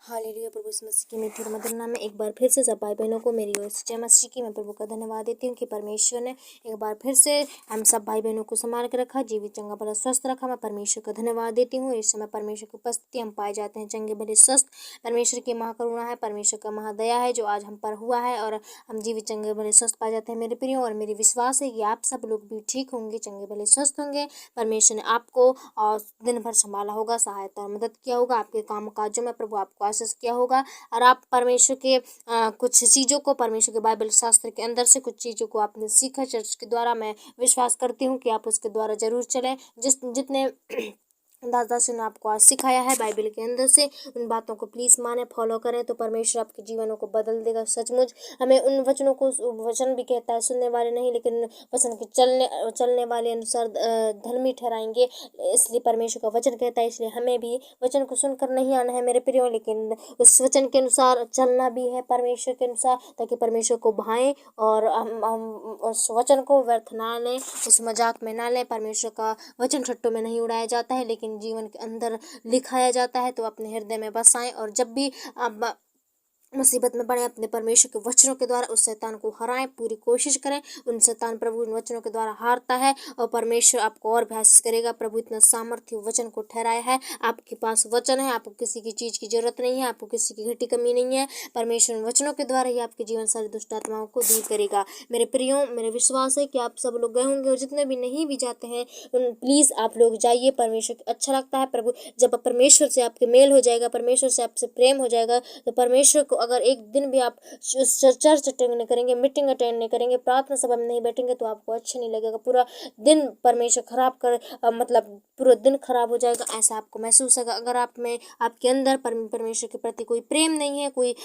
Hallelujah. प्रभु यीशु मसीह की मीठी और मधुर नाम में एक बार फिर से सब भाई बहनों को मेरी ओर से जय मसीह की मैं प्रभु का धन्यवाद देती हूँ कि परमेश्वर ने एक बार फिर से हम सब भाई बहनों को संभाल के रखा, जीवित चंगा भला स्वस्थ रखा। मैं परमेश्वर का धन्यवाद देती हूँ। इस समय परमेश्वर की उपस्थिति हम पाए जाते हैं चंगे भले स्वस्थ। परमेश्वर की महाकरुणा है, परमेश्वर का महादया है जो आज हम पर हुआ है और हम जीवित चंगे भले स्वस्थ पाए जाते हैं मेरे प्रियो। और मेरी विश्वास है कि आप सब लोग भी ठीक होंगे, चंगे भले स्वस्थ होंगे। परमेश्वर ने आपको दिन भर संभाला होगा, सहायता और मदद किया होगा, आपके काम काजों में प्रभु आपको आशीष किया होगा। और आप परमेश्वर के कुछ चीज़ों को, परमेश्वर के बाइबल शास्त्र के अंदर से कुछ चीज़ों को आपने सीखा चर्च के द्वारा। मैं विश्वास करती हूँ कि आप उसके द्वारा जरूर चलें। जितने दास दासियों ने आपको आज सिखाया है बाइबल के अंदर से, उन बातों को प्लीज़ माने, फॉलो करें तो परमेश्वर आपके जीवनों को बदल देगा। सचमुच हमें उन वचनों को, वचन भी कहता है सुनने वाले नहीं लेकिन वचन के चलने वाले अनुसार धर्मी ठहराएंगे। इसलिए परमेश्वर का वचन कहता है, इसलिए हमें भी वचन को सुनकर नहीं आना है मेरे प्रियो, लेकिन उस वचन के अनुसार चलना भी है परमेश्वर के अनुसार, ताकि परमेश्वर को भाएं और हम उस वचन को व्यर्थ ना लें, उस मजाक में ना लें। परमेश्वर का वचन ठट्टों में नहीं उड़ाया जाता है लेकिन जीवन के अंदर लिखाया जाता है। तो अपने हृदय में बसाएं और जब भी आप मुसीबत में पड़े अपने परमेश्वर के वचनों के द्वारा उस शैतान को हराएं, पूरी कोशिश करें। उन शैतान प्रभु उन वचनों के द्वारा हारता है और परमेश्वर आपको और भी आशीष करेगा। प्रभु इतना सामर्थ्य वचन को ठहराया है, आपके पास वचन है, आपको किसी की चीज़ की जरूरत नहीं है, आपको किसी की घटी कमी नहीं है। परमेश्वर वचनों के द्वारा ही आपके जीवन सारी दुष्ट आत्माओं को दूर करेगा। मेरे प्रियो, मेरे विश्वास है कि आप सब लोग गए होंगे और जितने भी नहीं भी जाते हैं प्लीज़ आप लोग जाइए। परमेश्वर अच्छा लगता है। प्रभु जब परमेश्वर से आपके मेल हो जाएगा, परमेश्वर से आपसे प्रेम हो जाएगा, तो परमेश्वर को अगर एक दिन भी आप चर्च अटेंड नहीं करेंगे, मीटिंग अटेंड नहीं करेंगे, प्रार्थना सभा में नहीं बैठेंगे तो आपको अच्छा नहीं लगेगा। पूरा दिन परमेश्वर खराब कर मतलब पूरा दिन खराब हो जाएगा, ऐसा आपको महसूस होगा। अगर आप में आपके अंदर परमेश्वर के प्रति कोई प्रेम नहीं है, कोई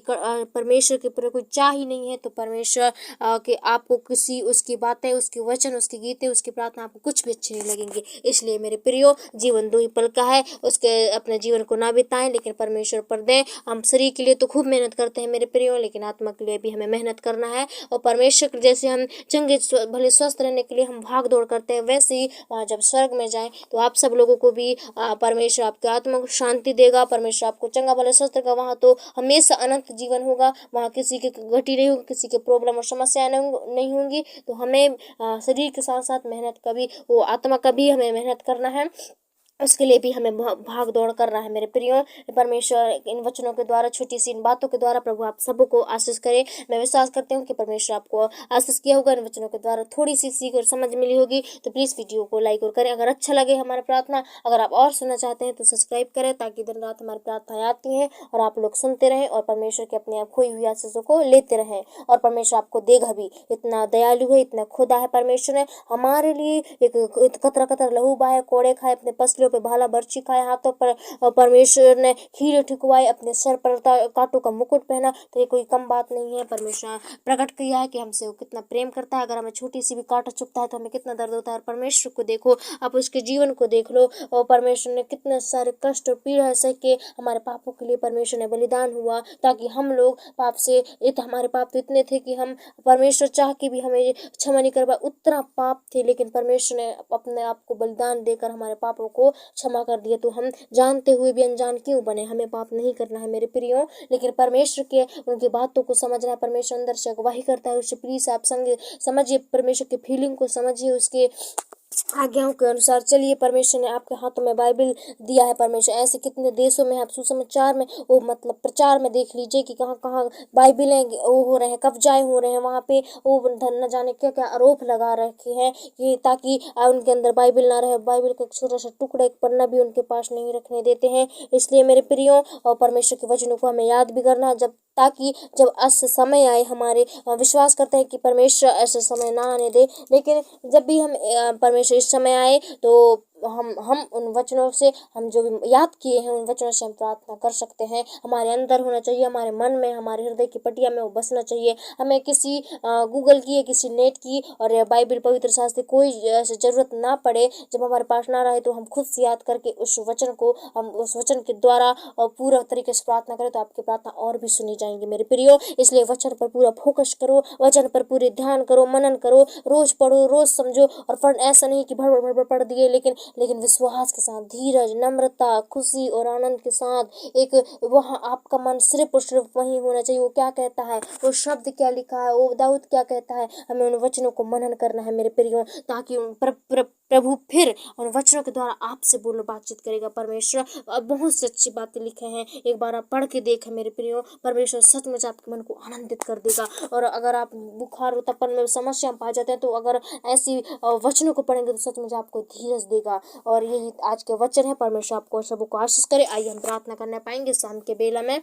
परमेश्वर के प्रति कोई चाह ही नहीं है, तो परमेश्वर के आपको किसी उसकी बातें, उसके वचन, उसके गीते, उसकी प्रार्थना आपको कुछ भी अच्छे नहीं लगेंगे। इसलिए मेरे प्रियो, जीवन 2 ही पल का है, उसके अपने जीवन को ना बिताएं लेकिन परमेश्वर पर दें। हम शरीर के लिए तो खूब मेहनत करते हैं मेरे प्रियो, लेकिन आत्मा के लिए भी हमें मेहनत करना है। और परमेश्वर जैसे हम चंगे भले स्वस्थ रहने के लिए हम भाग दौड़ करते हैं, वैसे ही वहाँ जब स्वर्ग में जाएं तो आप सब लोगों को भी परमेश्वर आपके आत्मा को शांति देगा, परमेश्वर आपको चंगा भला स्वस्थ रखेगा। वहाँ तो हमेशा अनंत जीवन होगा, वहाँ किसी की घटी नहीं होगी, किसी के प्रॉब्लम और समस्याएं नहीं होंगी। तो हमें शरीर के साथ साथ मेहनत का भी, वो आत्मा का भी हमें मेहनत करना है, उसके लिए भी हमें भाग दौड़ करना है मेरे प्रियो। परमेश्वर इन वचनों के द्वारा, छोटी सी इन बातों के द्वारा प्रभु आप सबको आशीष करे। मैं विश्वास करती हूँ कि परमेश्वर आपको आशीष किया होगा। इन वचनों के द्वारा थोड़ी सी सीख और समझ मिली होगी तो प्लीज़ वीडियो को लाइक और करें। अगर अच्छा लगे हमारी प्रार्थना, अगर आप और सुनना चाहते हैं तो सब्सक्राइब करें, ताकि दिन रात हमारी प्रार्थनाएं आती हैं और आप लोग सुनते रहें और परमेश्वर के अपने आप खोई हुई आशीषों को लेते रहें। और परमेश्वर आपको देगा भी, इतना दयालु है, इतना खुदा है परमेश्वर ने हमारे लिए। एक कतरा कतरा लहू बहाए, कोड़े खाए, अपने पसलियों पे भाला बर्छी खाए, हाथों पर परमेश्वर ने खीरे ठुकवाए, अपने सर पर कांटों का मुकुट पहना। तो ये कोई कम बात नहीं है। परमेश्वर प्रकट किया है कि हमसे वो कितना प्रेम करता है। अगर हमें छोटी सी भी कांटा चुभता है तो हमें कितना दर्द होता है। परमेश्वर को देखो, आप उसके जीवन को देख लो, और परमेश्वर ने कितने सारे कष्ट और पीड़ा सह के हमारे पापों के लिए परमेश्वर ने बलिदान हुआ, ताकि हम लोग पाप से, हमारे पाप तो इतने थे कि हम परमेश्वर चाह के भी हमें क्षमा नहीं कर पाए, उतना पाप थे, लेकिन परमेश्वर ने अपने आप को बलिदान देकर हमारे पापों को क्षमा कर दिया। तो हम जानते हुए भी अनजान क्यों बने? हमें पाप नहीं करना है मेरे प्रियो, लेकिन परमेश्वर के उनकी बातों को समझना है। परमेश्वर अंदर से अगवाही करता है, उससे प्लीज आप समझिए, परमेश्वर की फीलिंग को समझिए, उसके आज्ञाओं के अनुसार चलिए। परमेश्वर ने आपके हाथों में बाइबल दिया है। परमेश्वर ऐसे कितने देशों में आप सुसमाचार में, वो मतलब प्रचार में देख लीजिए कि कहाँ कहाँ बाइबलें वो हो रहे हैं, कब्जाएं हो रहे हैं, वहाँ पे वो न जाने क्या क्या आरोप लगा रखे हैं कि ताकि उनके अंदर बाइबल ना रहे। बाइबल का एक छोटा सा टुकड़ा, एक पन्ना भी उनके पास नहीं रखने देते हैं। इसलिए मेरे प्रियो, और परमेश्वर के वचनों को हमें याद भी करना, ताकि जब ऐसा समय आए, हमारे विश्वास करते हैं कि परमेश्वर ऐसा समय ना आने दे, लेकिन जब भी हम परमेश्वर इस समय आए तो हम उन वचनों से, हम जो भी याद किए हैं उन वचनों से हम प्रार्थना कर सकते हैं। हमारे अंदर होना चाहिए, हमारे मन में, हमारे हृदय की पटिया में वो बसना चाहिए। हमें किसी गूगल की या किसी नेट की और बाइबल पवित्र शास्त्र कोई ऐसी जरूरत ना पड़े। जब हमारे पास ना रहे तो हम खुद से याद करके उस वचन को, हम उस वचन के द्वारा पूरा तरीके से प्रार्थना करें तो आपकी प्रार्थना और भी सुनी जाएंगी मेरे प्रियो। इसलिए वचन पर पूरा फोकस करो, वचन पर पूरे ध्यान करो, मनन करो, रोज पढ़ो, रोज समझो। और ऐसा नहीं कि भड़ भड़ भड़ पढ़ दिए, लेकिन लेकिन विश्वास के साथ, धीरज, नम्रता, खुशी और आनंद के साथ एक वहाँ आपका मन सिर्फ और सिर्फ वहीं होना चाहिए। वो क्या कहता है, वो शब्द क्या लिखा है, वो दाऊद क्या कहता है, हमें उन वचनों को मनन करना है मेरे प्रियो, ताकि प्रभु फिर उन वचनों के द्वारा आपसे बोलो बातचीत करेगा। परमेश्वर बहुत सी अच्छी बातें लिखे हैं, एक बार आप पढ़ के देखें मेरे प्रियो, परमेश्वर सचमुच आपके मन को आनंदित कर देगा। और अगर आप बुखार उत्पन्न में समस्या पा जाते हैं तो अगर ऐसी वचनों को पढ़ेंगे तो सचमुच आपको धीरज देगा। और यही आज के वचन है। परमेश्वर आपको सबको आशीष करे। आइए हम प्रार्थना करने पाएंगे शाम के बेला में।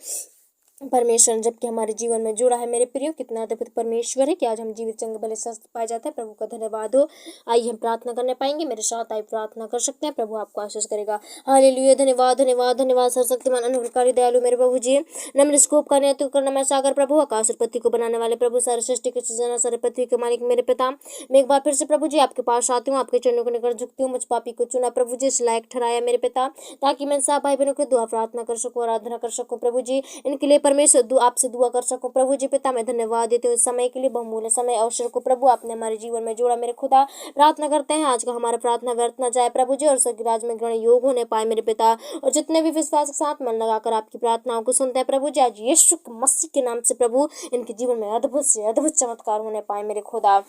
परमेश्वर जबकि हमारे जीवन में जुड़ा है मेरे प्रियो, कितना अद्भुत परमेश्वर है कि आज हम जीवित चंगे भले स्वस्थ पाए जाते हैं। प्रभु का धन्यवाद हो। आइए हम प्रार्थना करने पाएंगे, मेरे साथ आइए प्रार्थना कर सकते हैं। प्रभु आपको आशीष करेगा। हालेलुया। धन्यवाद धन्यवाद धन्यवाद सर्वशक्तिमान अनुग्रहकारी दयालु मेरे प्रभु जी, नम्र स्कोप का नेतृत्व करना मैं सागर प्रभु, आकाश और पृथ्वी को बनाने वाले प्रभु, सारे सृष्टि के सृजना, सारे पृथ्वी के मालिक मेरे पिता, मैं एक बार फिर से प्रभु जी आपके पास आती हूँ, आपके चरणों को निकट झुकती हूँ। मुझ पापी को चुना प्रभु जी, इस लायक ठहराया मेरे पिता, ताकि मैं सब भाई बहनों की दुआ प्रार्थना कर सकूँ, आराधना कर सकूँ प्रभु जी। इनके लिए परमेश्वर आपसे दुआ कर सकूं प्रभु जी। पिता मैं धन्यवाद देती हूँ इस समय के लिए, बहुमूल्य समय अवसर को प्रभु आपने हमारे जीवन में जोड़ा मेरे खुदा। प्रार्थना करते हैं आज का हमारा प्रार्थना व्यर्थ न जाए प्रभु जी, और स्वर्गराज में ग्रहण योग होने पाए मेरे पिता। और जितने भी विश्वास के साथ मन लगाकर आपकी प्रार्थनाओं को सुनते हैं प्रभु जी, आज यीशु मसीह के नाम से प्रभु इनके जीवन में अद्भुत से अद्भुत चमत्कार होने पाए मेरे खुदा।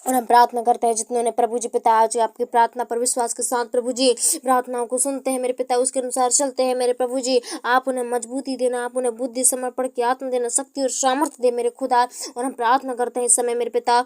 और हम प्रार्थना करते हैं जितनों ने प्रभु जी पिता आज आपकी प्रार्थना पर विश्वास के साथ प्रभु जी प्रार्थनाओं को सुनते हैं मेरे पिता, उसके अनुसार चलते हैं मेरे प्रभु जी। आप उन्हें मजबूती देना, आप उन्हें बुद्धि, समर्पण की आत्मा देना, शक्ति और सामर्थ्य दे मेरे खुदा। और हम प्रार्थना करते हैं इस समय मेरे पिता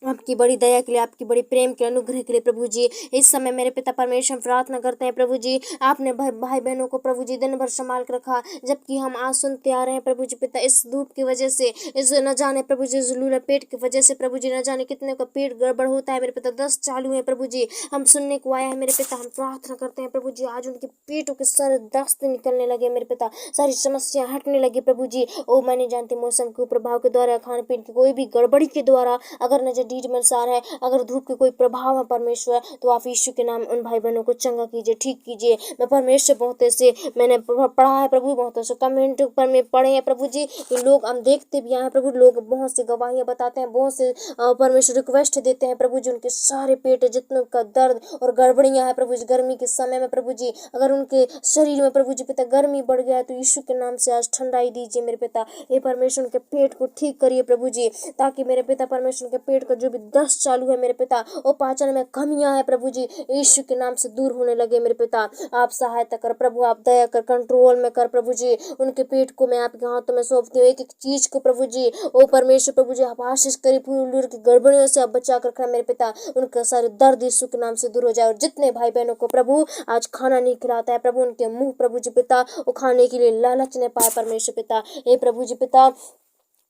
आपकी बड़ी दया के लिए, आपकी बड़ी प्रेम के अनुग्रह के लिए प्रभु जी। इस समय मेरे पिता परमेश्वर प्रार्थना करते हैं प्रभु जी, आपने भाई बहनों को प्रभु जी दिन भर संभाल कर रखा, जबकि हम आज सुनते आ रहे हैं प्रभु जी पिता, इस धूप की वजह से, इस न जाने प्रभु जी जलूले पेट की वजह से प्रभु जी, न जाने कितने का पेट गड़बड़ होता है मेरे पिता, दस्त चालू है प्रभु जी, हम सुनने को आया है मेरे पिता। हम प्रार्थना करते हैं प्रभु जी आज उनके पेटों के सारे दस्त निकलने लगे मेरे पिता, सारी समस्या हटने लगी प्रभु जी। ओ मैं नहीं जानती मौसम के प्रभाव के द्वारा, खान पीन की कोई भी गड़बड़ी के द्वारा, अगर नजर डीज में सार है, अगर धूप के कोई प्रभाव है परमेश्वर, तो आप यीशु के नाम उन भाई बहनों को चंगा कीजिए, ठीक कीजिए। मैं परमेश्वर बहुत ऐसे मैंने पढ़ा है प्रभु, बहुत ऐसे कमेंट पर में पढ़े हैं प्रभु जी, लोग हम देखते भी आए हैं प्रभु, लोग बहुत से गवाहियां बताते हैं, बहुत से परमेश्वर रिक्वेस्ट देते हैं प्रभु जी, उनके सारे पेट जितने का दर्द और गड़बड़ियां हैं प्रभु जी, गर्मी के समय में प्रभु जी, अगर उनके शरीर में प्रभु जी पिता गर्मी बढ़ गया है तो यीशु के नाम से आज ठंडाई दीजिए मेरे पिता। ये परमेश्वर उनके पेट को ठीक करिए प्रभु जी, ताकि मेरे पिता परमेश्वर के पेट का जो भी दस्त चालू है मेरे पिता, वो पाचन में कमियां है प्रभु जी, यीशु के नाम से दूर होने लगे मेरे पिता। आप सहायता कर प्रभु, आप दया कर, कंट्रोल में कर प्रभु जी। उनके पेट को मैं आपके हाथों में सौंपती हूँ, एक एक चीज को प्रभु जी। ओ परमेश्वर प्रभु जी आप आशीष करिए, फूल की गड़बड़ियों से आप बचा कर रखना मेरे पिता, उनका सारे दर्द यीशु के नाम से दूर हो जाए। और जितने भाई बहनों को प्रभु आज खाना नहीं खिलाता है प्रभु, उनके मुंह प्रभु जी पिता वो खाने के लिए लालच नहीं पाए परमेश्वर पिता। हे प्रभु जी पिता,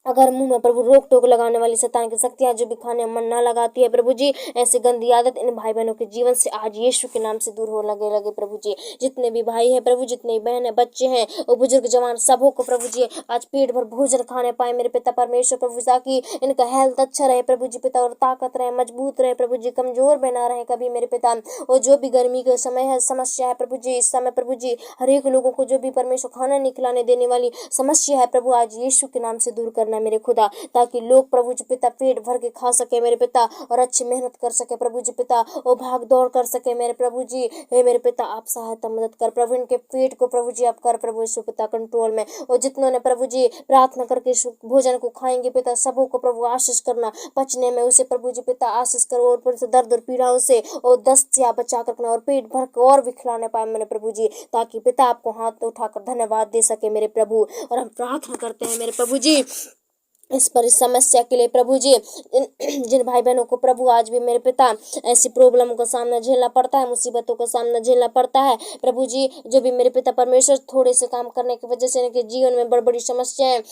अगर मुंह में प्रभु रोक टोक लगाने वाली शैतान की शक्तियां जो भी खाने में मन ना लगाती है प्रभु जी, ऐसी गंदी आदत इन भाई बहनों के जीवन से आज यीशु के नाम से दूर हो लगे प्रभु जी। जितने भी भाई हैं प्रभु, जितने भी बहन है, बच्चे हैं और बुजुर्ग जवान, सबों को प्रभु जी आज पेट भर भोजन खाने पाए मेरे पिता परमेश्वर प्रभु, ताकि इनका हेल्थ अच्छा रहे प्रभु जी पिता, और ताकत रहे, मजबूत रहे प्रभु जी, कमजोर भी ना रहे कभी मेरे पिता। और जो भी गर्मी का समय है, समस्या है प्रभु जी, इस समय प्रभु जी हर एक लोगों को जो भी परमेश्वर खाना नहीं खिलाने देने वाली समस्या है प्रभु, आज यीशु के नाम से दूर करना मेरे खुदा, ताकि लोग प्रभु जी पिता पेट भर के खा सके मेरे पिता, और अच्छी मेहनत कर सके प्रभु जी पिता, और भाग दौड़ कर सके मेरे प्रभु जी। हे मेरे पिता आप सहायता मदद कर प्रभु, इनके पेट को प्रभु जी आप कर प्रभु यीशु पिता कंट्रोल में। और जितनों ने प्रभु जी प्रार्थना करके भोजन को खाएंगे पिता, सबों को प्रभु आशीष करना, पचने में उसे प्रभु जी पिता आशीष करो, और से दर्द और पीड़ाओं से और दस्त से आप बचा कर रखना, और पेट भर के और भी खिलाने पाए मेरे प्रभु जी, ताकि पिता आपको हाथ उठाकर धन्यवाद दे सके मेरे प्रभु। और हम प्रार्थना करते हैं मेरे प्रभु जी इस पर इस समस्या के लिए प्रभु जी, जिन भाई बहनों को प्रभु आज भी मेरे पिता ऐसी प्रॉब्लम का सामना झेलना पड़ता है, मुसीबतों का सामना झेलना पड़ता है प्रभु जी, जो भी मेरे पिता परमेश्वर थोड़े से काम करने की वजह से इनके जीवन में बड़ी बड़ी समस्याएं,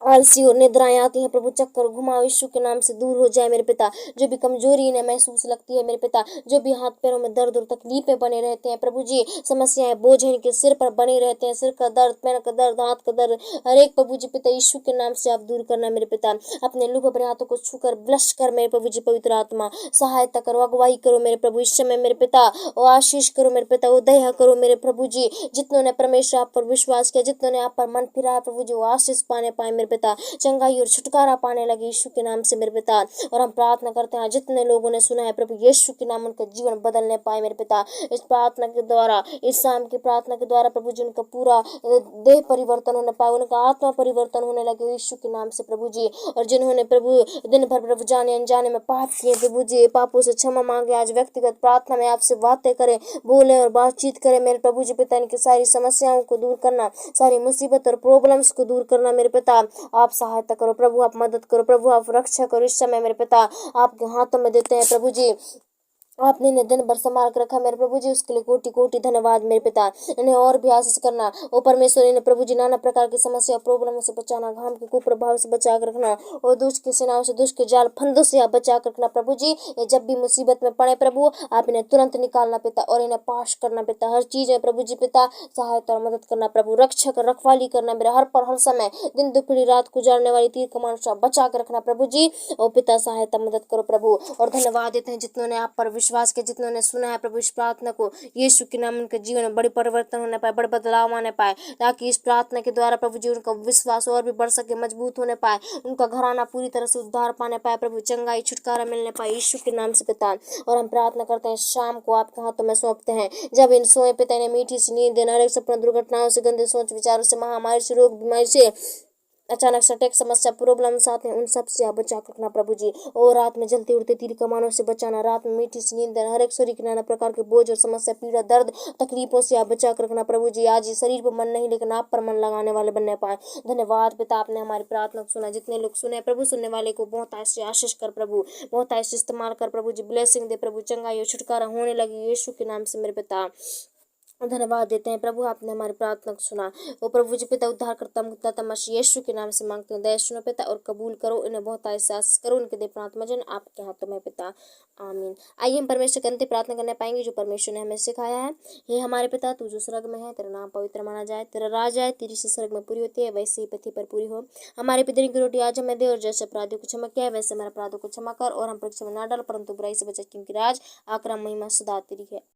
आलसी और निद्राएं आती हैं प्रभु, चक्कर घुमाओ यीशु के नाम से दूर हो जाए मेरे पिता। जो भी कमजोरी इन्हें महसूस लगती है मेरे पिता, जो भी हाथ पैरों में दर्द और तकलीफें बने रहते हैं प्रभु जी, समस्याएं बोझ इनके सिर पर बने रहते हैं, सिर का दर्द, पैर का दर्द, हाथ का दर्द, हर एक प्रभु जी पिता यीशु के नाम से आप दूर करना मेरे पिता। अपने लूप अपने हाथों को छूकर ब्लश कर मेरे प्रभु जी, पवित्र आत्मा सहायता करो, अगुवाई करो मेरे प्रभु इस समय मेरे पिता, और आशीष करो मेरे पिता, वो दया करो मेरे प्रभु जी। जितनों ने परमेश्वर आप पर विश्वास किया, जितनों ने आप पर मन फिराया प्रभु जी, वो आशीष पाने पाए मेरे पिता चंगाई और छुटकारा पाने लगे यीशु के नाम से मेरे पिता। और हम प्रार्थना करते हैं जितने लोगों ने सुना है प्रभु यीशु के नाम उनका जीवन बदलने पाए मेरे पिता। इस प्रार्थना के द्वारा, इस शाम की प्रार्थना के द्वारा प्रभु जी उनका पूरा देह परिवर्तन होने पाए, उनका आत्मा परिवर्तन होने लगे यीशु के नाम से प्रभु जी। और जिन्होंने प्रभु दिन भर प्रभु जाने अनजाने में पाप किए प्रभु जी, पापों से क्षमा मांगे, आज व्यक्तिगत प्रार्थना में आपसे बातें करें, बोले और बातचीत करें मेरे प्रभु जी पिता। इनकी सारी समस्याओं को दूर करना, सारी मुसीबत और प्रॉब्लम्स को दूर करना मेरे पिता। आप सहायता करो प्रभु, आप मदद करो प्रभु, आप रक्षा करो इस समय मेरे पिता। आपके हाथों में देते हैं प्रभु जी। आपने इन्हें दिन भर संभाल कर रखा मेरे प्रभु जी, उसके लिए कोटि कोटि धन्यवाद मेरे पिता। इन्हें और भी आशीष करना ओ परमेश्वर, इन्हें प्रभु जी नाना प्रकार की समस्या प्रॉब्लमों से बचाना, घाम के कुप्रभाव से बचा कर रखना और दुष्ट की सेनाओं से, दुष्ट के जाल फंदों से आप बचा कर रखना प्रभु जी। ये जब भी मुसीबत में पड़े प्रभु, आप इन्हें तुरंत निकालना पिता और इन्हें पाश करना पिता। हर चीज में प्रभु जी पिता सहायता और मदद करना प्रभु, रक्षा कर रखवाली करना मेरा हर पर हर समय, दिन दोपहरी रात गुजारने वाली तीर कमान से बचा कर रखना प्रभु जी। और पिता सहायता मदद करो प्रभु। और धन्यवाद देते हैं जितनों ने आप पर विश्वास के, जितनों ने सुना है प्रभु इस प्रार्थना को, यीशु के नाम उनके जीवन में बड़ी परिवर्तन होने पाए, बड़े बदलाव आने पाए, ताकि इस प्रार्थना के द्वारा प्रभु जी उनका विश्वास और भी बढ़ सके, मजबूत होने पाए, उनका घराना पूरी तरह से उद्धार पाने पाए प्रभु, चंगाई छुटकारा मिलने पाए यीशु के नाम से पिता। और हम प्रार्थना करते हैं शाम को आपके हाथों में सौंपते हैं, जब इन सोए पिता इन्हें मीठी सी नींद देना, हर एक सपना दुर्घटनाओं से, गंदे सोच विचारों से, महामारी से, रोग बीमारी से, अचानक सटक समस्या प्रॉब्लम्स आते हैं, उन सब से आप बचा रखना प्रभु जी। और रात में जलते उड़ते तीर कमानों से बचाना, रात में मीठी सी नींद देना, हर एक शरीर के नाना प्रकार के बोझ और समस्या, पीड़ा, दर्द, तकलीफों से आप बचा रखना प्रभु जी। आज ये शरीर पर मन नहीं लेकिन आप पर मन लगाने वाले बनने पाए। धन्यवाद पिता, आपने हमारी प्रार्थना को सुना। जितने लोग सुने प्रभु, सुनने वाले को बहुत ऐसे आशीष कर प्रभु, बहुत ऐसे इस्तेमाल कर प्रभु जी, ब्लेसिंग दे प्रभु, चंगाई और छुटकारा होने लगी यीशु के नाम से मेरे पिता। धन्यवाद देते हैं प्रभु, आपने हमारी प्रार्थना को सुना। वो प्रभु जी पिता उद्धार करता मुक्ता मसीह यीशु के नाम से मांगते हैं, दया सुनो पिता और कबूल करो, इन्हें बहुत एहसास करो, उनके दे प्रार्थना जन आपके हाथों में पिता, आमीन। आइए हम परमेश्वर के अंतिम प्रार्थना करने पाएंगे जो परमेश्वर ने हमें सिखाया है। हे हमारे पिता तू जो स्वर्ग में है, तेरा नाम पवित्र माना जाए, तेरा राज आए, तेरी से स्वर्ग में पूरी होती है वैसे ही पृथ्वी पर पूरी हो। हमारे पितरों की रोटी आज हमें दे, और जैसे अपराधियों को क्षमा किया वैसे हमारे अपराधों को क्षमा कर, और हम परीक्षा में ना डाल परंतु बुराई से बचा, क्योंकि राज आक्रम महिमा सदा तेरी है।